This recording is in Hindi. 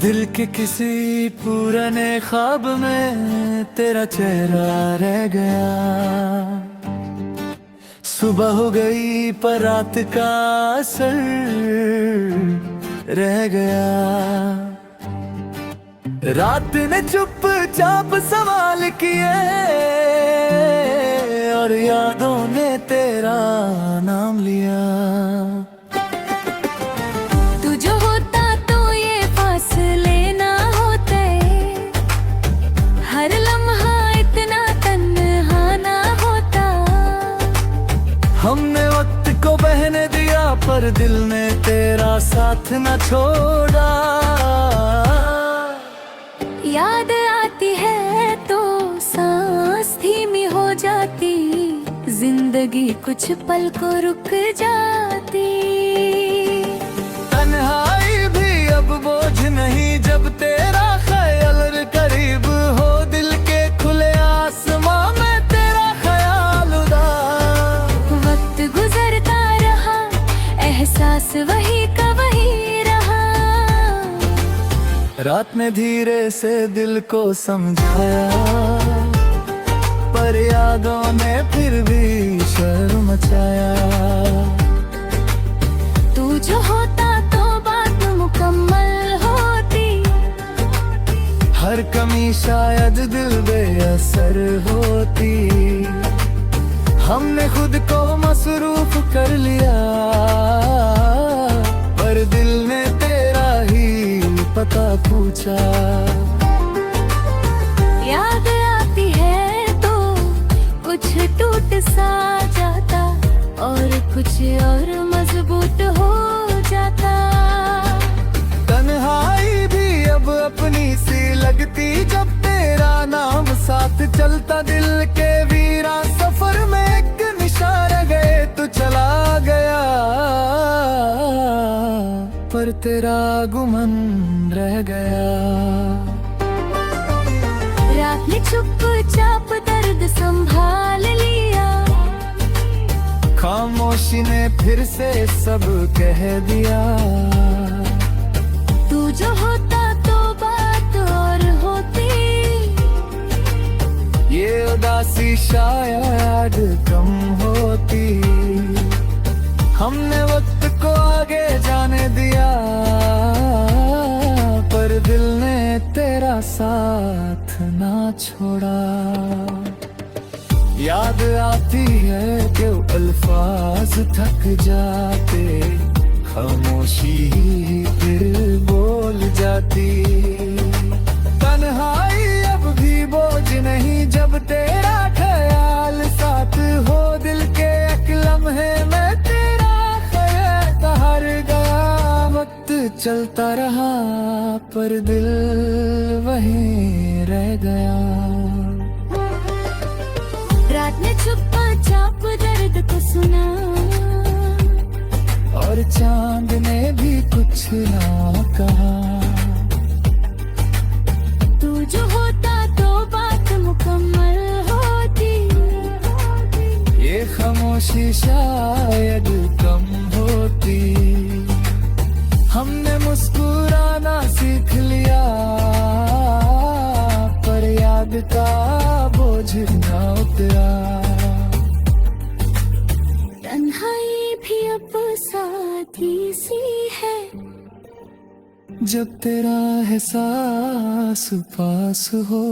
दिल के किसी पुराने ख्वाब में तेरा चेहरा रह गया। सुबह हो गई पर रात का असर रह गया। रात ने चुपचाप सवाल किए और यादों ने तेरा नाम लिया। तू जो होता तो ये फासले ना होते, हर लम्हा इतना तन्हा ना होता। हमने वक्त को बहने दिया पर दिल ने तेरा साथ न छोड़ा। याद आती है तो सांस धीमी हो जाती, जिंदगी कुछ पल को रुक जाती। तन्हाई भी अब बोझ नहीं जब तेरा ख्याल करीब हो। दिल के खुले आसमां में तेरा ख्याल उदास। वक्त गुजरता रहा, एहसास वही का वही रहा। रात ने धीरे से दिल को समझाया पर यादों ने फिर भी शर्म मचाया। तू जो होता तो बात मुकम्मल होती, हर कमी शायद दिल बेअसर होती। हमने खुद को मसरूफ कर लिया पर दिल ने तेरा ही पता पूछा। याद आती है तो कुछ टूट सा जाता और कुछ और मजबूत हो जाता। तन्हाई भी अब अपनी सी लगती जब तेरा नाम साथ चलता। दिल के वीरा सफर में एक निशान गए तो चला गया पर तेरा गुमन रह गया। रात ने चुपचाप दर्द संभाल लिया, खामोशी ने फिर से सब कह दिया। तू जो होता तो बात और होती, ये उदासी शायद कम होती। हमने वक्त को आगे जाने दिया पर दिल ने तेरा साथ ना छोड़ा। याद आती है कि अल्फाज थक जाते, खामोशी ही फिर बोल जाती। तन्हाई अब भी बोझ नहीं जब तेरा ख्याल साथ हो। दिल के एक लम्हे में तेरा ख्याल हर गया। वक्त चलता रहा पर दिल वहीं रह गया। रात ने चुपचाप दर्द को सुना और चांद ने भी कुछ ना कहा। तू जो होता तो बात मुकम्मल होती, ये खामोशी शायद कम होती। हमने मुस्कुराना सीख लिया पर याद का बोझ ना उतरा। तन्हाई भी अब साथी सी है जब तेरा एहसास पास हो।